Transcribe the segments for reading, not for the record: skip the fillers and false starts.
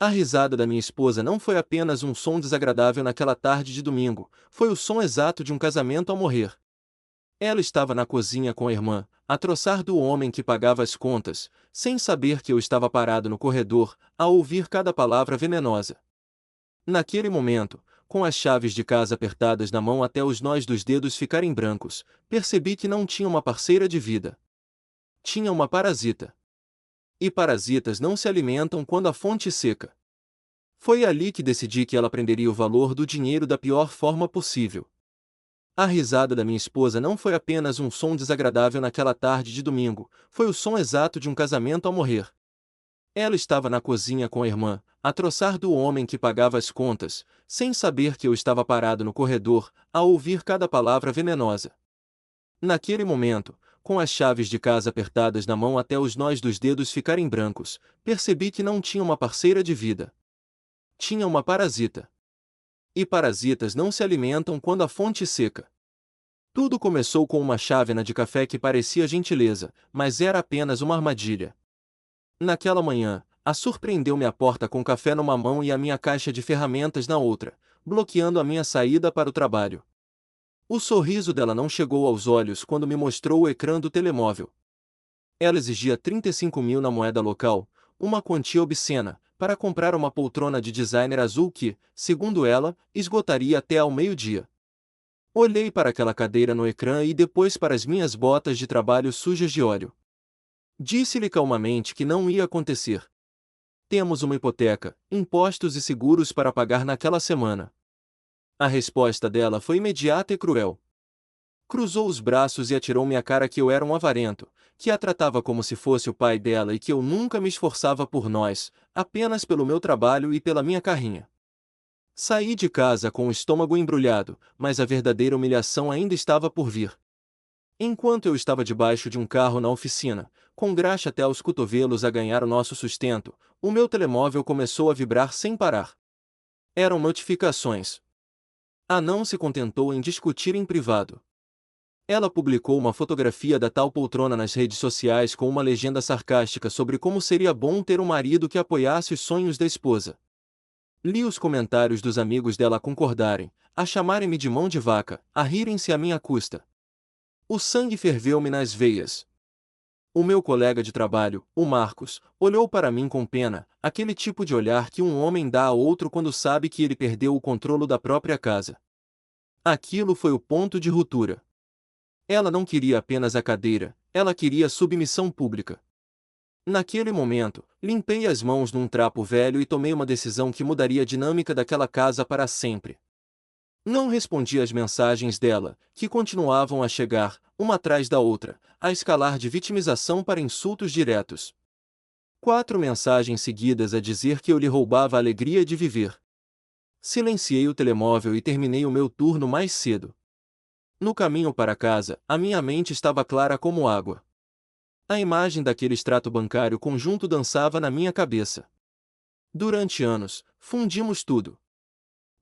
A risada da minha esposa não foi apenas um som desagradável naquela tarde de domingo, foi o som exato de um casamento a morrer. Ela estava na cozinha com a irmã, a troçar do homem que pagava as contas, sem saber que eu estava parado no corredor, a ouvir cada palavra venenosa. Naquele momento, com as chaves de casa apertadas na mão até os nós dos dedos ficarem brancos, percebi que não tinha uma parceira de vida. Tinha uma parasita. E parasitas não se alimentam quando a fonte seca. Foi ali que decidi que ela aprenderia o valor do dinheiro da pior forma possível. A risada da minha esposa não foi apenas um som desagradável naquela tarde de domingo, foi o som exato de um casamento a morrer. Ela estava na cozinha com a irmã, a troçar do homem que pagava as contas, sem saber que eu estava parado no corredor, a ouvir cada palavra venenosa. Naquele momento, com as chaves de casa apertadas na mão até os nós dos dedos ficarem brancos, percebi que não tinha uma parceira de vida. Tinha uma parasita. E parasitas não se alimentam quando a fonte seca. Tudo começou com uma chávena de café que parecia gentileza, mas era apenas uma armadilha. Naquela manhã, a surpreendeu-me à porta com café numa mão e a minha caixa de ferramentas na outra, bloqueando a minha saída para o trabalho. O sorriso dela não chegou aos olhos quando me mostrou o ecrã do telemóvel. Ela exigia 35 mil na moeda local, uma quantia obscena, para comprar uma poltrona de designer azul que, segundo ela, esgotaria até ao meio-dia. Olhei para aquela cadeira no ecrã e depois para as minhas botas de trabalho sujas de óleo. Disse-lhe calmamente que não ia acontecer. Temos uma hipoteca, impostos e seguros para pagar naquela semana. A resposta dela foi imediata e cruel. Cruzou os braços e atirou-me à cara que eu era um avarento, que a tratava como se fosse o pai dela e que eu nunca me esforçava por nós, apenas pelo meu trabalho e pela minha carrinha. Saí de casa com o estômago embrulhado, mas a verdadeira humilhação ainda estava por vir. Enquanto eu estava debaixo de um carro na oficina, com graxa até aos cotovelos a ganhar o nosso sustento, o meu telemóvel começou a vibrar sem parar. Eram notificações. A não se contentou em discutir em privado. Ela publicou uma fotografia da tal poltrona nas redes sociais com uma legenda sarcástica sobre como seria bom ter um marido que apoiasse os sonhos da esposa. Li os comentários dos amigos dela a concordarem, a chamarem-me de mão de vaca, a rirem-se à minha custa. O sangue ferveu-me nas veias. O meu colega de trabalho, o Marcos, olhou para mim com pena, aquele tipo de olhar que um homem dá a outro quando sabe que ele perdeu o controle da própria casa. Aquilo foi o ponto de ruptura. Ela não queria apenas a cadeira, ela queria submissão pública. Naquele momento, limpei as mãos num trapo velho e tomei uma decisão que mudaria a dinâmica daquela casa para sempre. Não respondi às mensagens dela, que continuavam a chegar, uma atrás da outra, a escalar de vitimização para insultos diretos. 4 mensagens seguidas a dizer que eu lhe roubava a alegria de viver. Silenciei o telemóvel e terminei o meu turno mais cedo. No caminho para casa, a minha mente estava clara como água. A imagem daquele extrato bancário conjunto dançava na minha cabeça. Durante anos, fundimos tudo.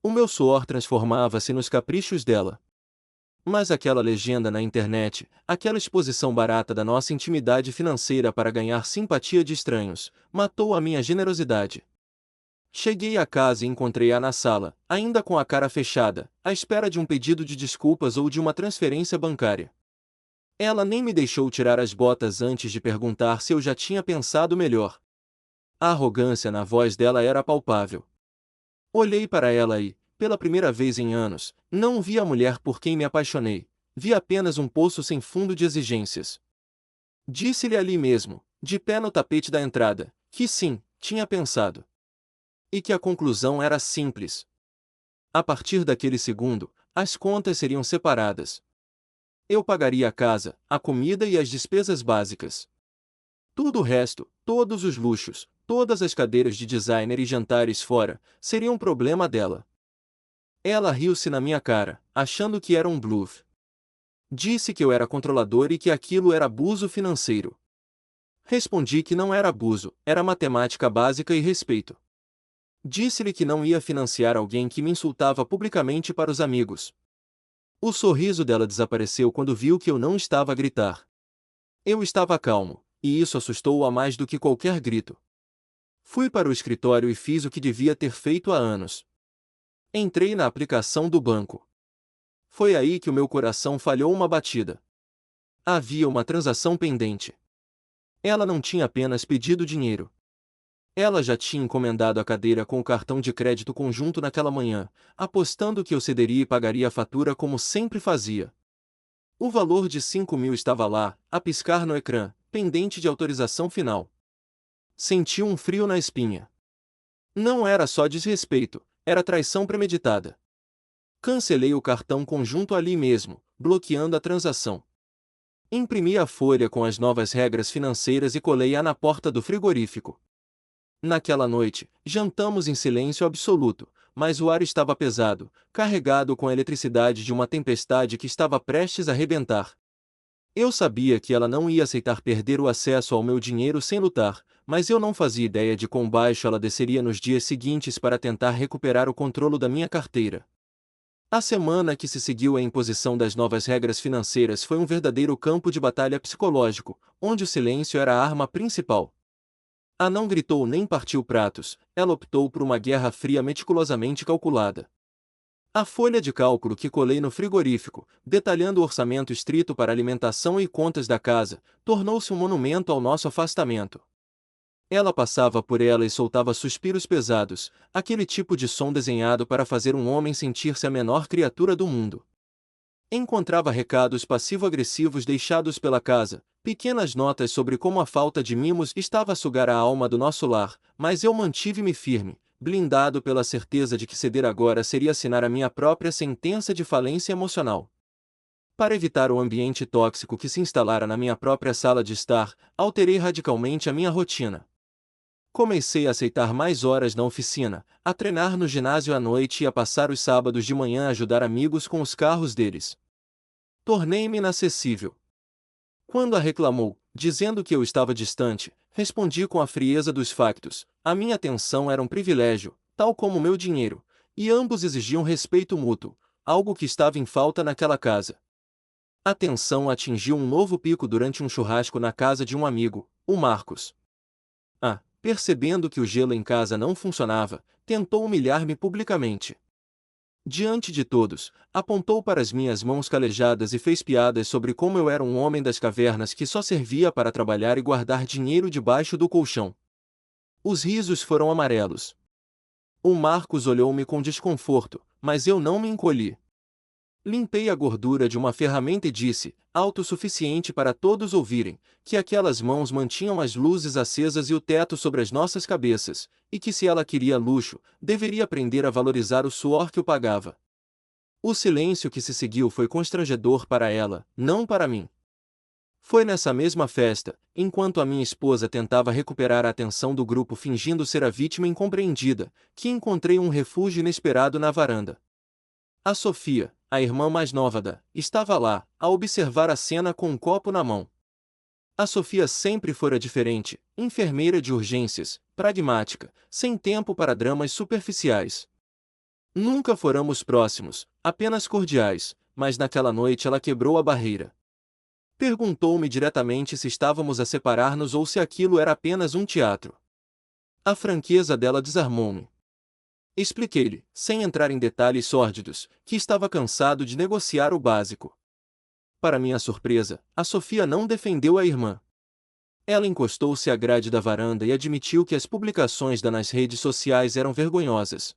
O meu suor transformava-se nos caprichos dela. Mas aquela legenda na internet, aquela exposição barata da nossa intimidade financeira para ganhar simpatia de estranhos, matou a minha generosidade. Cheguei à casa e encontrei-a na sala, ainda com a cara fechada, à espera de um pedido de desculpas ou de uma transferência bancária. Ela nem me deixou tirar as botas antes de perguntar se eu já tinha pensado melhor. A arrogância na voz dela era palpável. Olhei para ela e, pela primeira vez em anos, não vi a mulher por quem me apaixonei, vi apenas um poço sem fundo de exigências. Disse-lhe ali mesmo, de pé no tapete da entrada, que sim, tinha pensado. E que a conclusão era simples. A partir daquele segundo, as contas seriam separadas. Eu pagaria a casa, a comida e as despesas básicas. Tudo o resto, todos os luxos, todas as cadeiras de designer e jantares fora, seriam problema dela. Ela riu-se na minha cara, achando que era um bluff. Disse que eu era controlador e que aquilo era abuso financeiro. Respondi que não era abuso, era matemática básica e respeito. Disse-lhe que não ia financiar alguém que me insultava publicamente para os amigos. O sorriso dela desapareceu quando viu que eu não estava a gritar. Eu estava calmo, e isso assustou-a mais do que qualquer grito. Fui para o escritório e fiz o que devia ter feito há anos. Entrei na aplicação do banco. Foi aí que o meu coração falhou uma batida. Havia uma transação pendente. Ela não tinha apenas pedido dinheiro. Ela já tinha encomendado a cadeira com o cartão de crédito conjunto naquela manhã, apostando que eu cederia e pagaria a fatura como sempre fazia. O valor de 5.000 estava lá, a piscar no ecrã, pendente de autorização final. Senti um frio na espinha. Não era só desrespeito, era traição premeditada. Cancelei o cartão conjunto ali mesmo, bloqueando a transação. Imprimi a folha com as novas regras financeiras e colei-a na porta do frigorífico. Naquela noite, jantamos em silêncio absoluto, mas o ar estava pesado, carregado com a eletricidade de uma tempestade que estava prestes a arrebentar. Eu sabia que ela não ia aceitar perder o acesso ao meu dinheiro sem lutar, mas eu não fazia ideia de quão baixo ela desceria nos dias seguintes para tentar recuperar o controle da minha carteira. A semana que se seguiu à imposição das novas regras financeiras foi um verdadeiro campo de batalha psicológico, onde o silêncio era a arma principal. A não gritou nem partiu pratos, ela optou por uma guerra fria meticulosamente calculada. A folha de cálculo que colei no frigorífico, detalhando o orçamento estrito para alimentação e contas da casa, tornou-se um monumento ao nosso afastamento. Ela passava por ela e soltava suspiros pesados, aquele tipo de som desenhado para fazer um homem sentir-se a menor criatura do mundo. Encontrava recados passivo-agressivos deixados pela casa, pequenas notas sobre como a falta de mimos estava a sugar a alma do nosso lar, mas eu mantive-me firme, blindado pela certeza de que ceder agora seria assinar a minha própria sentença de falência emocional. Para evitar o ambiente tóxico que se instalara na minha própria sala de estar, alterei radicalmente a minha rotina. Comecei a aceitar mais horas na oficina, a treinar no ginásio à noite e a passar os sábados de manhã a ajudar amigos com os carros deles. Tornei-me inacessível. Quando a reclamou, dizendo que eu estava distante, respondi com a frieza dos factos: a minha atenção era um privilégio, tal como o meu dinheiro, e ambos exigiam respeito mútuo, algo que estava em falta naquela casa. A tensão atingiu um novo pico durante um churrasco na casa de um amigo, o Marcos. Percebendo que o gelo em casa não funcionava, tentou humilhar-me publicamente. Diante de todos, apontou para as minhas mãos calejadas e fez piadas sobre como eu era um homem das cavernas que só servia para trabalhar e guardar dinheiro debaixo do colchão. Os risos foram amarelos. O Marcos olhou-me com desconforto, mas eu não me encolhi. Limpei a gordura de uma ferramenta e disse, autossuficiente para todos ouvirem, que aquelas mãos mantinham as luzes acesas e o teto sobre as nossas cabeças, e que se ela queria luxo, deveria aprender a valorizar o suor que o pagava. O silêncio que se seguiu foi constrangedor para ela, não para mim. Foi nessa mesma festa, enquanto a minha esposa tentava recuperar a atenção do grupo fingindo ser a vítima incompreendida, que encontrei um refúgio inesperado na varanda. A Sofia, a irmã mais nova estava lá, a observar a cena com um copo na mão. A Sofia sempre fora diferente, enfermeira de urgências, pragmática, sem tempo para dramas superficiais. Nunca fôramos próximos, apenas cordiais, mas naquela noite ela quebrou a barreira. Perguntou-me diretamente se estávamos a separar-nos ou se aquilo era apenas um teatro. A franqueza dela desarmou-me. Expliquei-lhe, sem entrar em detalhes sórdidos, que estava cansado de negociar o básico. Para minha surpresa, a Sofia não defendeu a irmã. Ela encostou-se à grade da varanda e admitiu que as publicações nas redes sociais eram vergonhosas.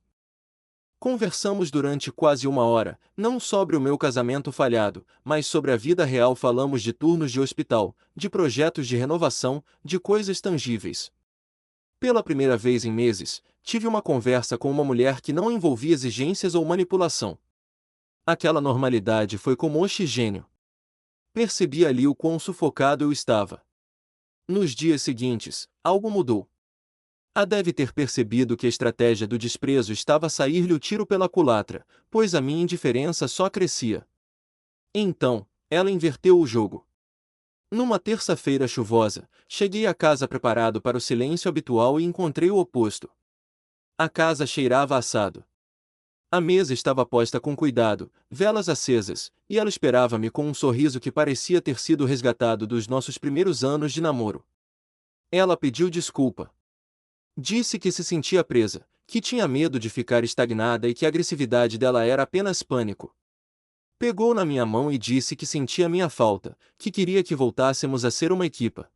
Conversamos durante quase uma hora, não sobre o meu casamento falhado, mas sobre a vida real. Falamos de turnos de hospital, de projetos de renovação, de coisas tangíveis. Pela primeira vez em meses, tive uma conversa com uma mulher que não envolvia exigências ou manipulação. Aquela normalidade foi como oxigênio. Percebi ali o quão sufocado eu estava. Nos dias seguintes, algo mudou. Deve ter percebido que a estratégia do desprezo estava a sair-lhe o tiro pela culatra, pois a minha indiferença só crescia. Então, ela inverteu o jogo. Numa terça-feira chuvosa, cheguei à casa preparado para o silêncio habitual e encontrei o oposto. A casa cheirava a assado. A mesa estava posta com cuidado, velas acesas, e ela esperava-me com um sorriso que parecia ter sido resgatado dos nossos primeiros anos de namoro. Ela pediu desculpa. Disse que se sentia presa, que tinha medo de ficar estagnada e que a agressividade dela era apenas pânico. Pegou na minha mão e disse que sentia minha falta, que queria que voltássemos a ser uma equipa.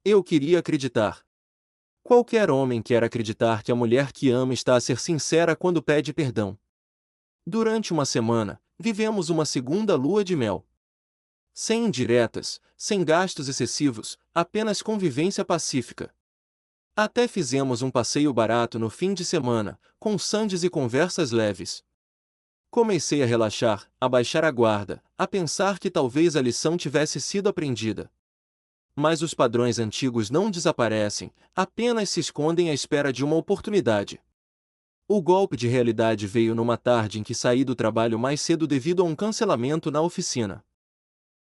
Eu queria acreditar. Qualquer homem quer acreditar que a mulher que ama está a ser sincera quando pede perdão. Durante uma semana, vivemos uma segunda lua de mel. Sem indiretas, sem gastos excessivos, apenas convivência pacífica. Até fizemos um passeio barato no fim de semana, com sandes e conversas leves. Comecei a relaxar, a baixar a guarda, a pensar que talvez a lição tivesse sido aprendida. Mas os padrões antigos não desaparecem, apenas se escondem à espera de uma oportunidade. O golpe de realidade veio numa tarde em que saí do trabalho mais cedo devido a um cancelamento na oficina.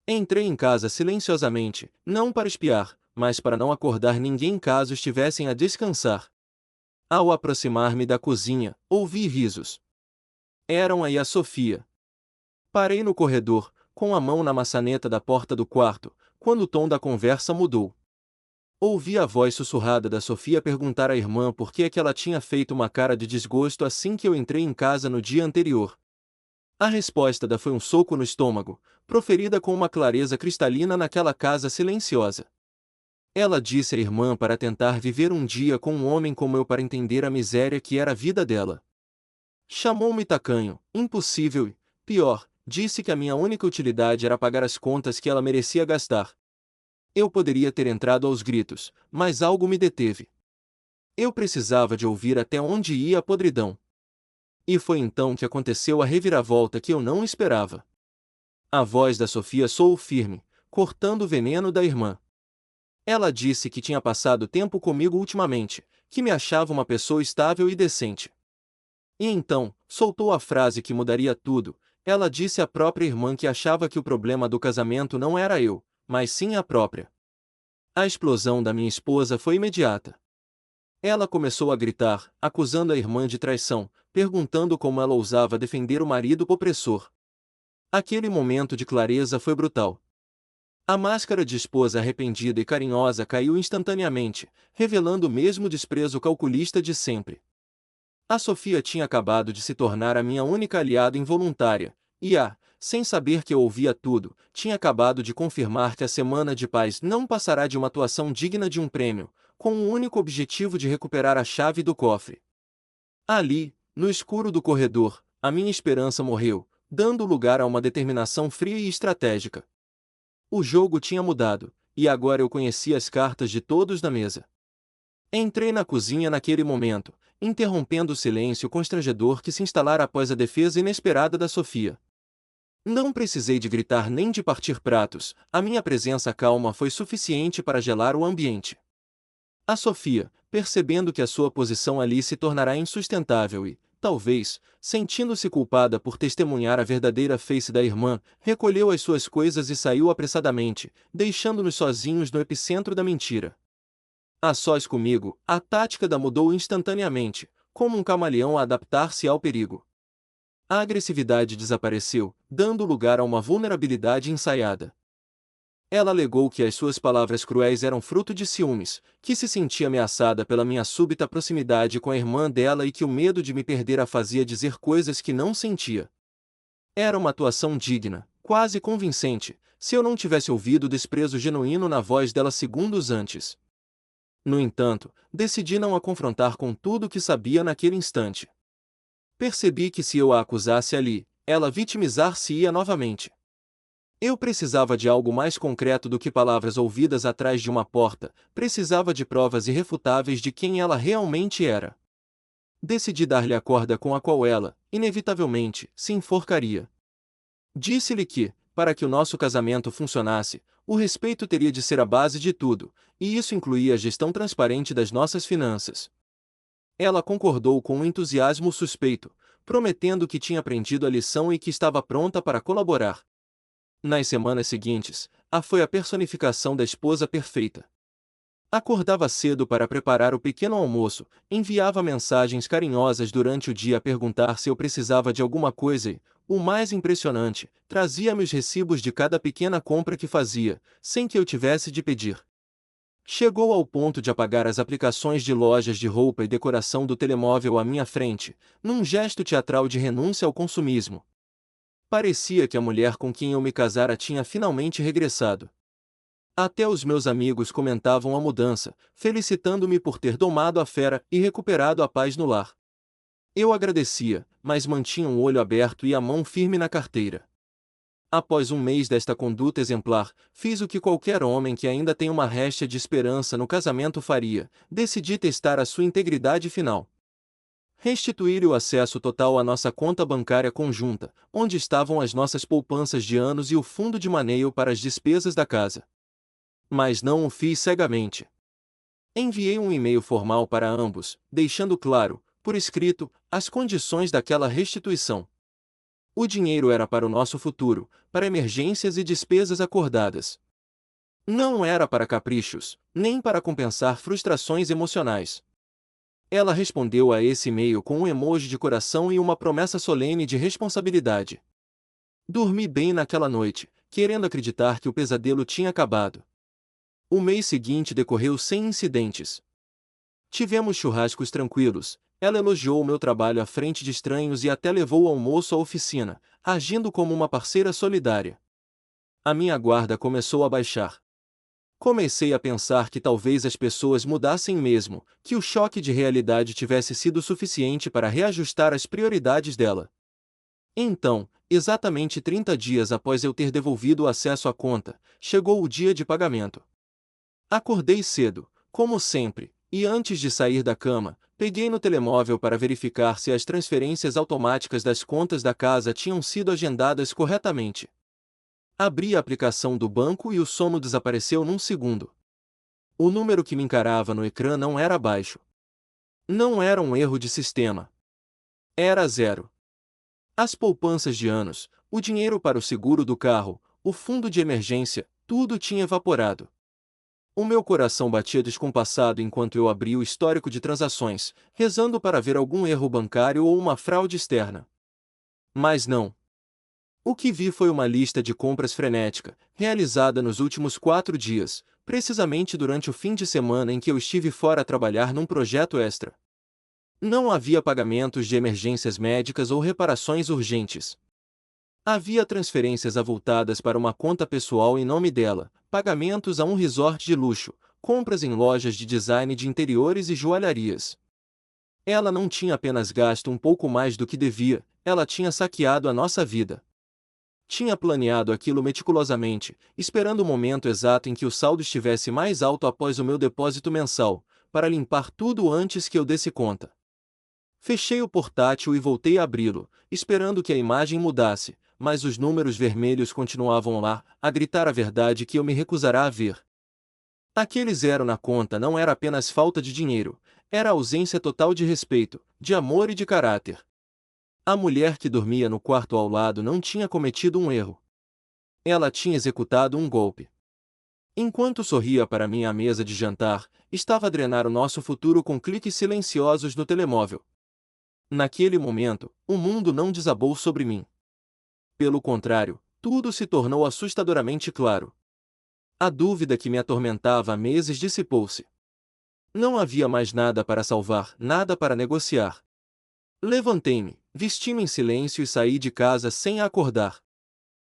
Entrei em casa silenciosamente, não para espiar, mas para não acordar ninguém caso estivessem a descansar. Ao aproximar-me da cozinha, ouvi risos. Eram aí a Sofia. Parei no corredor, com a mão na maçaneta da porta do quarto, quando o tom da conversa mudou. Ouvi a voz sussurrada da Sofia perguntar à irmã por que é que ela tinha feito uma cara de desgosto assim que eu entrei em casa no dia anterior. A resposta da foi um soco no estômago, proferida com uma clareza cristalina naquela casa silenciosa. Ela disse à irmã para tentar viver um dia com um homem como eu para entender a miséria que era a vida dela. Chamou-me tacanho, impossível e, pior, disse que a minha única utilidade era pagar as contas que ela merecia gastar. Eu poderia ter entrado aos gritos, mas algo me deteve. Eu precisava de ouvir até onde ia a podridão. E foi então que aconteceu a reviravolta que eu não esperava. A voz da Sofia soou firme, cortando o veneno da irmã. Ela disse que tinha passado tempo comigo ultimamente, que me achava uma pessoa estável e decente. E então, soltou a frase que mudaria tudo. Ela disse à própria irmã que achava que o problema do casamento não era eu, mas sim a própria. A explosão da minha esposa foi imediata. Ela começou a gritar, acusando a irmã de traição, perguntando como ela ousava defender o marido opressor. Aquele momento de clareza foi brutal. A máscara de esposa arrependida e carinhosa caiu instantaneamente, revelando o mesmo desprezo calculista de sempre. A Sofia tinha acabado de se tornar a minha única aliada involuntária, e sem saber que eu ouvia tudo, tinha acabado de confirmar que a semana de paz não passará de uma atuação digna de um prêmio, com o único objetivo de recuperar a chave do cofre. Ali, no escuro do corredor, a minha esperança morreu, dando lugar a uma determinação fria e estratégica. O jogo tinha mudado, e agora eu conhecia as cartas de todos na mesa. Entrei na cozinha naquele momento, interrompendo o silêncio constrangedor que se instalara após a defesa inesperada da Sofia. Não precisei de gritar nem de partir pratos, a minha presença calma foi suficiente para gelar o ambiente. A Sofia, percebendo que a sua posição ali se tornará insustentável e, talvez, sentindo-se culpada por testemunhar a verdadeira face da irmã, recolheu as suas coisas e saiu apressadamente, deixando-nos sozinhos no epicentro da mentira. A sós comigo, a tática da mudou instantaneamente, como um camaleão a adaptar-se ao perigo. A agressividade desapareceu, dando lugar a uma vulnerabilidade ensaiada. Ela alegou que as suas palavras cruéis eram fruto de ciúmes, que se sentia ameaçada pela minha súbita proximidade com a irmã dela e que o medo de me perder a fazia dizer coisas que não sentia. Era uma atuação digna, quase convincente, se eu não tivesse ouvido o desprezo genuíno na voz dela segundos antes. No entanto, decidi não a confrontar com tudo o que sabia naquele instante. Percebi que se eu a acusasse ali, ela vitimizar-se-ia novamente. Eu precisava de algo mais concreto do que palavras ouvidas atrás de uma porta, precisava de provas irrefutáveis de quem ela realmente era. Decidi dar-lhe a corda com a qual ela, inevitavelmente, se enforcaria. Disse-lhe que, para que o nosso casamento funcionasse, o respeito teria de ser a base de tudo, e isso incluía a gestão transparente das nossas finanças. Ela concordou com um entusiasmo suspeito, prometendo que tinha aprendido a lição e que estava pronta para colaborar. Nas semanas seguintes, foi a personificação da esposa perfeita. Acordava cedo para preparar o pequeno almoço, enviava mensagens carinhosas durante o dia a perguntar se eu precisava de alguma coisa e, o mais impressionante, trazia-me os recibos de cada pequena compra que fazia, sem que eu tivesse de pedir. Chegou ao ponto de apagar as aplicações de lojas de roupa e decoração do telemóvel à minha frente, num gesto teatral de renúncia ao consumismo. Parecia que a mulher com quem eu me casara tinha finalmente regressado. Até os meus amigos comentavam a mudança, felicitando-me por ter domado a fera e recuperado a paz no lar. Eu agradecia, mas mantinha um olho aberto e a mão firme na carteira. Após um mês desta conduta exemplar, fiz o que qualquer homem que ainda tem uma réstia de esperança no casamento faria: decidi testar a sua integridade final. Restituir o acesso total à nossa conta bancária conjunta, onde estavam as nossas poupanças de anos e o fundo de maneio para as despesas da casa. Mas não o fiz cegamente. Enviei um e-mail formal para ambos, deixando claro, por escrito, as condições daquela restituição. O dinheiro era para o nosso futuro, para emergências e despesas acordadas. Não era para caprichos, nem para compensar frustrações emocionais. Ela respondeu a esse e-mail com um emoji de coração e uma promessa solene de responsabilidade. Dormi bem naquela noite, querendo acreditar que o pesadelo tinha acabado. O mês seguinte decorreu sem incidentes. Tivemos churrascos tranquilos, ela elogiou meu trabalho à frente de estranhos e até levou o almoço à oficina, agindo como uma parceira solidária. A minha guarda começou a baixar. Comecei a pensar que talvez as pessoas mudassem mesmo, que o choque de realidade tivesse sido suficiente para reajustar as prioridades dela. Então, exatamente 30 dias após eu ter devolvido o acesso à conta, chegou o dia de pagamento. Acordei cedo, como sempre, e antes de sair da cama, peguei no telemóvel para verificar se as transferências automáticas das contas da casa tinham sido agendadas corretamente. Abri a aplicação do banco e o sono desapareceu num segundo. O número que me encarava no ecrã não era baixo. Não era um erro de sistema. Era zero. As poupanças de anos, o dinheiro para o seguro do carro, o fundo de emergência, tudo tinha evaporado. O meu coração batia descompassado enquanto eu abria o histórico de transações, rezando para ver algum erro bancário ou uma fraude externa. Mas não. O que vi foi uma lista de compras frenética, realizada nos últimos 4 dias, precisamente durante o fim de semana em que eu estive fora a trabalhar num projeto extra. Não havia pagamentos de emergências médicas ou reparações urgentes. Havia transferências avultadas para uma conta pessoal em nome dela, pagamentos a um resort de luxo, compras em lojas de design de interiores e joalharias. Ela não tinha apenas gasto um pouco mais do que devia, ela tinha saqueado a nossa vida. Tinha planeado aquilo meticulosamente, esperando o momento exato em que o saldo estivesse mais alto após o meu depósito mensal, para limpar tudo antes que eu desse conta. Fechei o portátil e voltei a abri-lo, esperando que a imagem mudasse, mas os números vermelhos continuavam lá, a gritar a verdade que eu me recusara a ver. Aquele zero na conta não era apenas falta de dinheiro, era ausência total de respeito, de amor e de caráter. A mulher que dormia no quarto ao lado não tinha cometido um erro. Ela tinha executado um golpe. Enquanto sorria para mim à mesa de jantar, estava a drenar o nosso futuro com cliques silenciosos no telemóvel. Naquele momento, o mundo não desabou sobre mim. Pelo contrário, tudo se tornou assustadoramente claro. A dúvida que me atormentava há meses dissipou-se. Não havia mais nada para salvar, nada para negociar. Levantei-me, vesti-me em silêncio e saí de casa sem a acordar.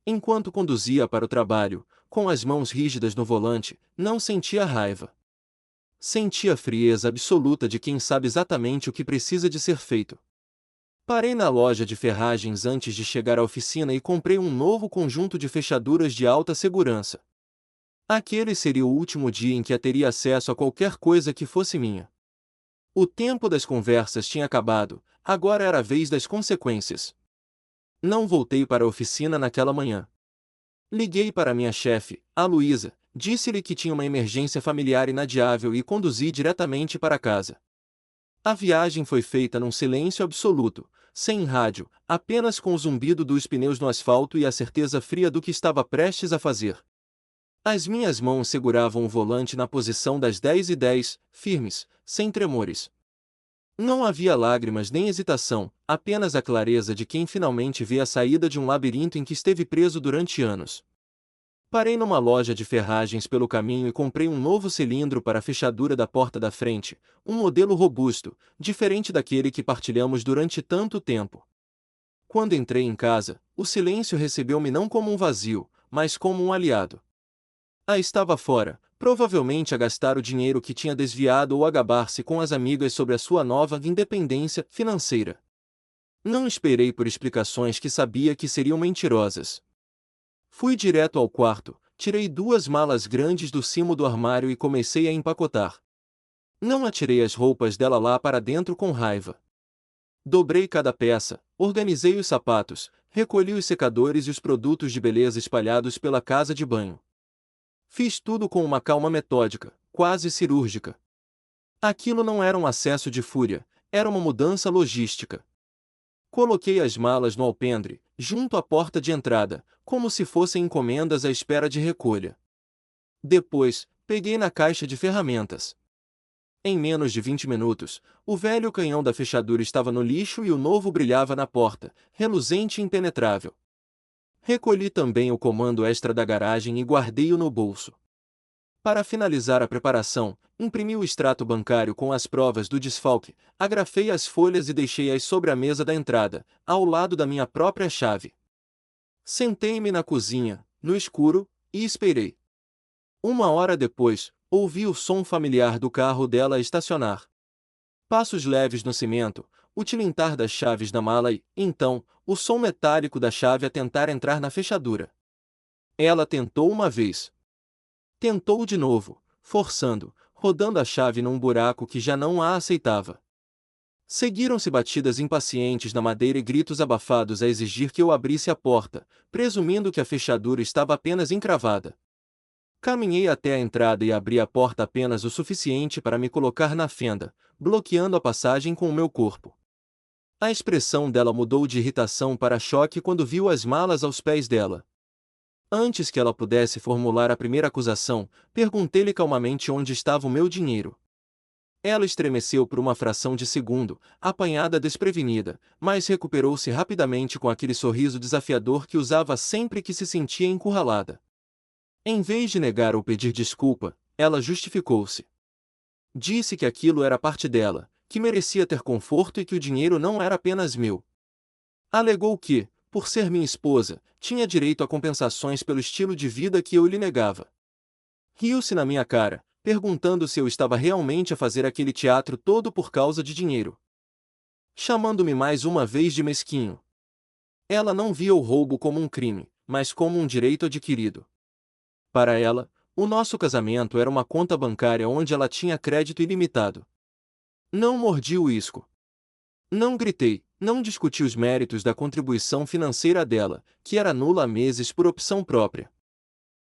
Enquanto conduzia para o trabalho, com as mãos rígidas no volante, não sentia raiva. Sentia a frieza absoluta de quem sabe exatamente o que precisa de ser feito. Parei na loja de ferragens antes de chegar à oficina e comprei um novo conjunto de fechaduras de alta segurança. Aquele seria o último dia em que eu teria acesso a qualquer coisa que fosse minha. O tempo das conversas tinha acabado, agora era a vez das consequências. Não voltei para a oficina naquela manhã. Liguei para minha chefe, a Luísa, disse-lhe que tinha uma emergência familiar inadiável e conduzi diretamente para casa. A viagem foi feita num silêncio absoluto, sem rádio, apenas com o zumbido dos pneus no asfalto e a certeza fria do que estava prestes a fazer. As minhas mãos seguravam o volante na posição das 10h10, firmes, sem tremores. Não havia lágrimas nem hesitação, apenas a clareza de quem finalmente vê a saída de um labirinto em que esteve preso durante anos. Parei numa loja de ferragens pelo caminho e comprei um novo cilindro para a fechadura da porta da frente, um modelo robusto, diferente daquele que partilhamos durante tanto tempo. Quando entrei em casa, o silêncio recebeu-me não como um vazio, mas como um aliado. Estava fora, provavelmente a gastar o dinheiro que tinha desviado ou a gabar-se com as amigas sobre a sua nova independência financeira. Não esperei por explicações que sabia que seriam mentirosas. Fui direto ao quarto, tirei 2 malas grandes do cimo do armário e comecei a empacotar. Não atirei as roupas dela lá para dentro com raiva. Dobrei cada peça, organizei os sapatos, recolhi os secadores e os produtos de beleza espalhados pela casa de banho. Fiz tudo com uma calma metódica, quase cirúrgica. Aquilo não era um acesso de fúria, era uma mudança logística. Coloquei as malas no alpendre, junto à porta de entrada, como se fossem encomendas à espera de recolha. Depois, peguei na caixa de ferramentas. Em menos de 20 minutos, o velho canhão da fechadura estava no lixo e o novo brilhava na porta, reluzente e impenetrável. Recolhi também o comando extra da garagem e guardei-o no bolso. Para finalizar a preparação, imprimi o extrato bancário com as provas do desfalque, agrafei as folhas e deixei-as sobre a mesa da entrada, ao lado da minha própria chave. Sentei-me na cozinha, no escuro, e esperei. 1 hora depois, ouvi o som familiar do carro dela estacionar. Passos leves no cimento, o tilintar das chaves da mala e, então, o som metálico da chave a tentar entrar na fechadura. Ela tentou uma vez. Tentou de novo, forçando, rodando a chave num buraco que já não a aceitava. Seguiram-se batidas impacientes na madeira e gritos abafados a exigir que eu abrisse a porta, presumindo que a fechadura estava apenas encravada. Caminhei até a entrada e abri a porta apenas o suficiente para me colocar na fenda, bloqueando a passagem com o meu corpo. A expressão dela mudou de irritação para choque quando viu as malas aos pés dela. Antes que ela pudesse formular a primeira acusação, perguntei-lhe calmamente onde estava o meu dinheiro. Ela estremeceu por uma fração de segundo, apanhada desprevenida, mas recuperou-se rapidamente com aquele sorriso desafiador que usava sempre que se sentia encurralada. Em vez de negar ou pedir desculpa, ela justificou-se. Disse que aquilo era parte dela, que merecia ter conforto e que o dinheiro não era apenas meu. Alegou que, por ser minha esposa, tinha direito a compensações pelo estilo de vida que eu lhe negava. Riu-se na minha cara, perguntando se eu estava realmente a fazer aquele teatro todo por causa de dinheiro. Chamando-me mais uma vez de mesquinho. Ela não via o roubo como um crime, mas como um direito adquirido. Para ela, o nosso casamento era uma conta bancária onde ela tinha crédito ilimitado. Não mordi o isco. Não gritei, não discuti os méritos da contribuição financeira dela, que era nula há meses por opção própria.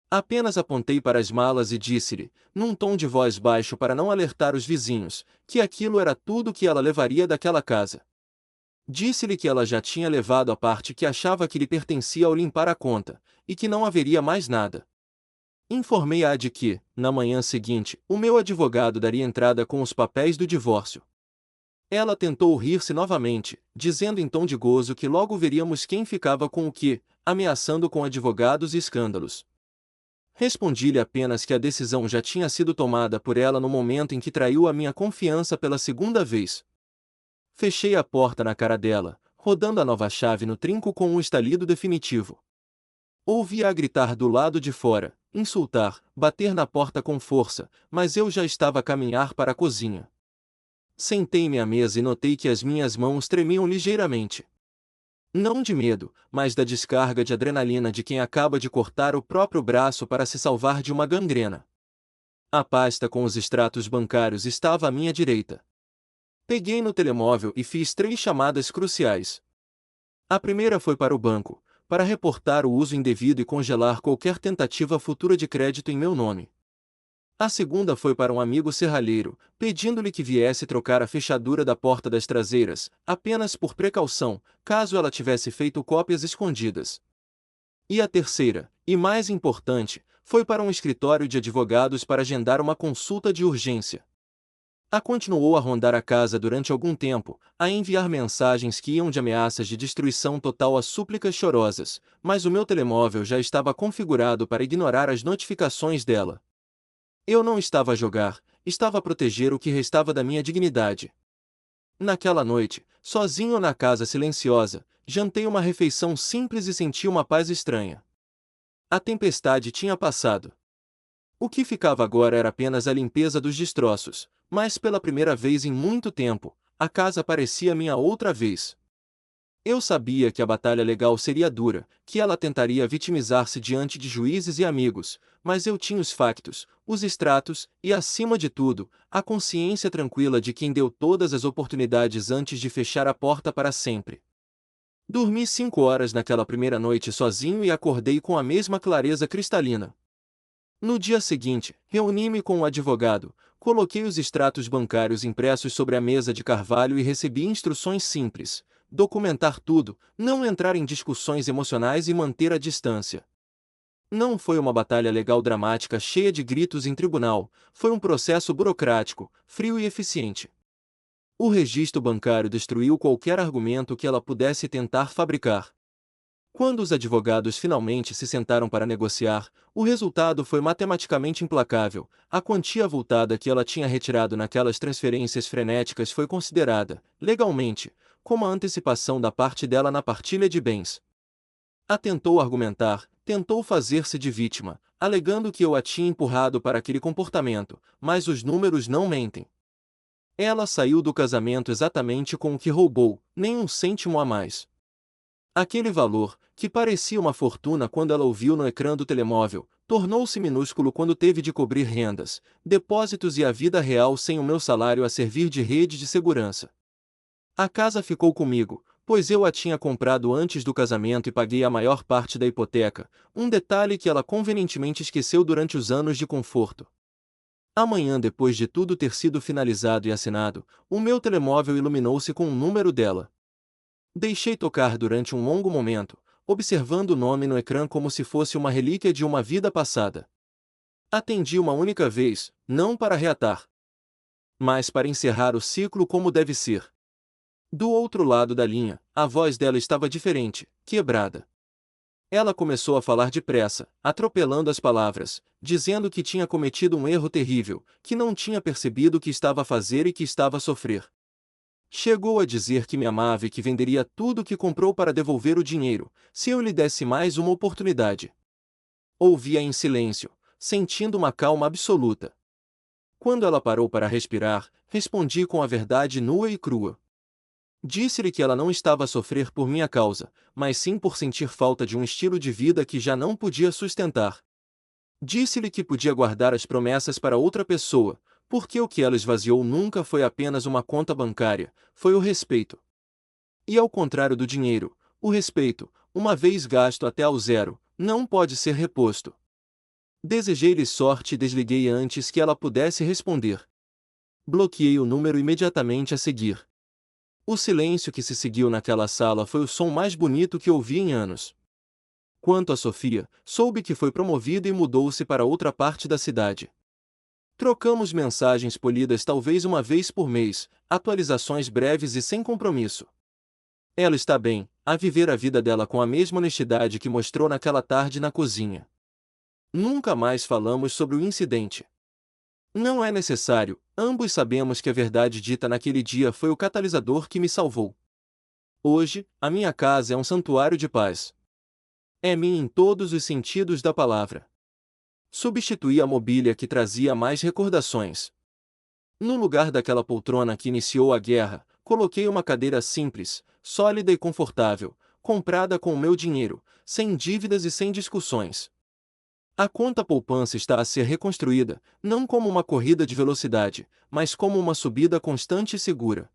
Apenas apontei para as malas e disse-lhe, num tom de voz baixo para não alertar os vizinhos, que aquilo era tudo que ela levaria daquela casa. Disse-lhe que ela já tinha levado a parte que achava que lhe pertencia ao limpar a conta, e que não haveria mais nada. Informei-a de que, na manhã seguinte, o meu advogado daria entrada com os papéis do divórcio. Ela tentou rir-se novamente, dizendo em tom de gozo que logo veríamos quem ficava com o que, ameaçando com advogados e escândalos. Respondi-lhe apenas que a decisão já tinha sido tomada por ela no momento em que traiu a minha confiança pela segunda vez. Fechei a porta na cara dela, rodando a nova chave no trinco com um estalido definitivo. Ouvi-a gritar do lado de fora, insultar, bater na porta com força, mas eu já estava a caminhar para a cozinha. Sentei-me à mesa e notei que as minhas mãos tremiam ligeiramente. Não de medo, mas da descarga de adrenalina de quem acaba de cortar o próprio braço para se salvar de uma gangrena. A pasta com os extratos bancários estava à minha direita. Peguei no telemóvel e fiz 3 chamadas cruciais. A primeira foi para o banco, para reportar o uso indevido e congelar qualquer tentativa futura de crédito em meu nome. A segunda foi para um amigo serralheiro, pedindo-lhe que viesse trocar a fechadura da porta das traseiras, apenas por precaução, caso ela tivesse feito cópias escondidas. E a terceira, e mais importante, foi para um escritório de advogados para agendar uma consulta de urgência. A continuou a rondar a casa durante algum tempo, a enviar mensagens que iam de ameaças de destruição total a súplicas chorosas, mas o meu telemóvel já estava configurado para ignorar as notificações dela. Eu não estava a jogar, estava a proteger o que restava da minha dignidade. Naquela noite, sozinho na casa silenciosa, jantei uma refeição simples e senti uma paz estranha. A tempestade tinha passado. O que ficava agora era apenas a limpeza dos destroços, mas pela primeira vez em muito tempo, a casa parecia minha outra vez. Eu sabia que a batalha legal seria dura, que ela tentaria vitimizar-se diante de juízes e amigos, mas eu tinha os factos, os extratos e, acima de tudo, a consciência tranquila de quem deu todas as oportunidades antes de fechar a porta para sempre. Dormi 5 horas naquela primeira noite sozinho e acordei com a mesma clareza cristalina. No dia seguinte, reuni-me com o advogado, coloquei os extratos bancários impressos sobre a mesa de carvalho e recebi instruções simples: documentar tudo, não entrar em discussões emocionais e manter a distância. Não foi uma batalha legal dramática cheia de gritos em tribunal, foi um processo burocrático, frio e eficiente. O registro bancário destruiu qualquer argumento que ela pudesse tentar fabricar. Quando os advogados finalmente se sentaram para negociar, o resultado foi matematicamente implacável. A quantia avultada que ela tinha retirado naquelas transferências frenéticas foi considerada, legalmente, como a antecipação da parte dela na partilha de bens. Tentou argumentar, tentou fazer-se de vítima, alegando que eu a tinha empurrado para aquele comportamento, mas os números não mentem. Ela saiu do casamento exatamente com o que roubou, nem um cêntimo a mais. Aquele valor, que parecia uma fortuna quando ela o viu no ecrã do telemóvel, tornou-se minúsculo quando teve de cobrir rendas, depósitos e a vida real sem o meu salário a servir de rede de segurança. A casa ficou comigo, pois eu a tinha comprado antes do casamento e paguei a maior parte da hipoteca, um detalhe que ela convenientemente esqueceu durante os anos de conforto. Amanhã, depois de tudo ter sido finalizado e assinado, o meu telemóvel iluminou-se com o número dela. Deixei tocar durante um longo momento, observando o nome no ecrã como se fosse uma relíquia de uma vida passada. Atendi uma única vez, não para reatar, mas para encerrar o ciclo como deve ser. Do outro lado da linha, a voz dela estava diferente, quebrada. Ela começou a falar depressa, atropelando as palavras, dizendo que tinha cometido um erro terrível, que não tinha percebido o que estava a fazer e que estava a sofrer. Chegou a dizer que me amava e que venderia tudo o que comprou para devolver o dinheiro, se eu lhe desse mais uma oportunidade. Ouvia em silêncio, sentindo uma calma absoluta. Quando ela parou para respirar, respondi com a verdade nua e crua. Disse-lhe que ela não estava a sofrer por minha causa, mas sim por sentir falta de um estilo de vida que já não podia sustentar. Disse-lhe que podia guardar as promessas para outra pessoa, porque o que ela esvaziou nunca foi apenas uma conta bancária, foi o respeito. E ao contrário do dinheiro, o respeito, uma vez gasto até ao zero, não pode ser reposto. Desejei-lhe sorte e desliguei antes que ela pudesse responder. Bloqueei o número imediatamente a seguir. O silêncio que se seguiu naquela sala foi o som mais bonito que ouvi em anos. Quanto a Sofia, soube que foi promovida e mudou-se para outra parte da cidade. Trocamos mensagens polidas talvez uma vez por mês, atualizações breves e sem compromisso. Ela está bem, a viver a vida dela com a mesma honestidade que mostrou naquela tarde na cozinha. Nunca mais falamos sobre o incidente. Não é necessário, ambos sabemos que a verdade dita naquele dia foi o catalisador que me salvou. Hoje, a minha casa é um santuário de paz. É minha em todos os sentidos da palavra. Substituí a mobília que trazia mais recordações. No lugar daquela poltrona que iniciou a guerra, coloquei uma cadeira simples, sólida e confortável, comprada com o meu dinheiro, sem dívidas e sem discussões. A conta poupança está a ser reconstruída, não como uma corrida de velocidade, mas como uma subida constante e segura.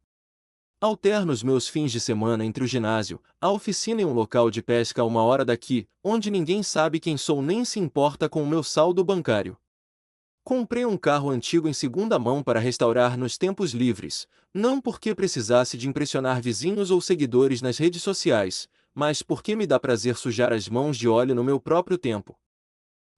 Alterno os meus fins de semana entre o ginásio, a oficina e um local de pesca a 1 hora daqui, onde ninguém sabe quem sou nem se importa com o meu saldo bancário. Comprei um carro antigo em segunda mão para restaurar nos tempos livres, não porque precisasse de impressionar vizinhos ou seguidores nas redes sociais, mas porque me dá prazer sujar as mãos de óleo no meu próprio tempo.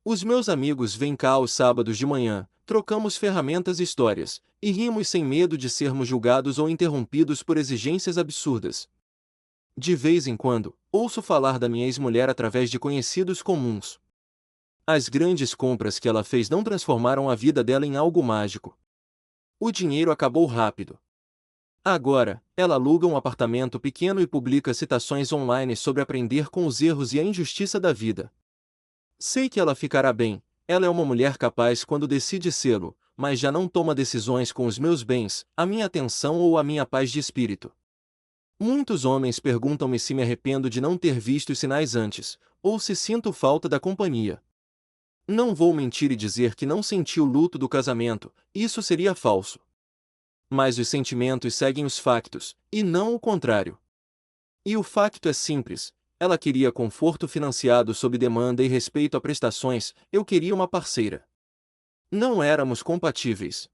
Os meus amigos vêm cá aos sábados de manhã, trocamos ferramentas e histórias, e rimos sem medo de sermos julgados ou interrompidos por exigências absurdas. De vez em quando, ouço falar da minha ex-mulher através de conhecidos comuns. As grandes compras que ela fez não transformaram a vida dela em algo mágico. O dinheiro acabou rápido. Agora, ela aluga um apartamento pequeno e publica citações online sobre aprender com os erros e a injustiça da vida. Sei que ela ficará bem, ela é uma mulher capaz quando decide sê-lo, mas já não toma decisões com os meus bens, a minha atenção ou a minha paz de espírito. Muitos homens perguntam-me se me arrependo de não ter visto os sinais antes, ou se sinto falta da companhia. Não vou mentir e dizer que não senti o luto do casamento, isso seria falso. Mas os sentimentos seguem os factos, e não o contrário. E o facto é simples: ela queria conforto financiado sob demanda e respeito a prestações, eu queria uma parceira. Não éramos compatíveis.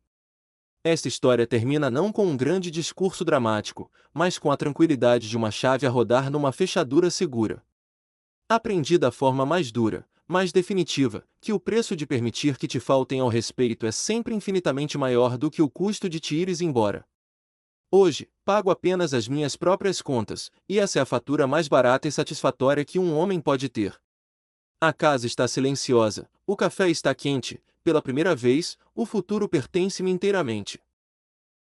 Esta história termina não com um grande discurso dramático, mas com a tranquilidade de uma chave a rodar numa fechadura segura. Aprendi da forma mais dura, mais definitiva, que o preço de permitir que te faltem ao respeito é sempre infinitamente maior do que o custo de te ires embora. Hoje, pago apenas as minhas próprias contas, e essa é a fatura mais barata e satisfatória que um homem pode ter. A casa está silenciosa, o café está quente, pela primeira vez, o futuro pertence-me inteiramente.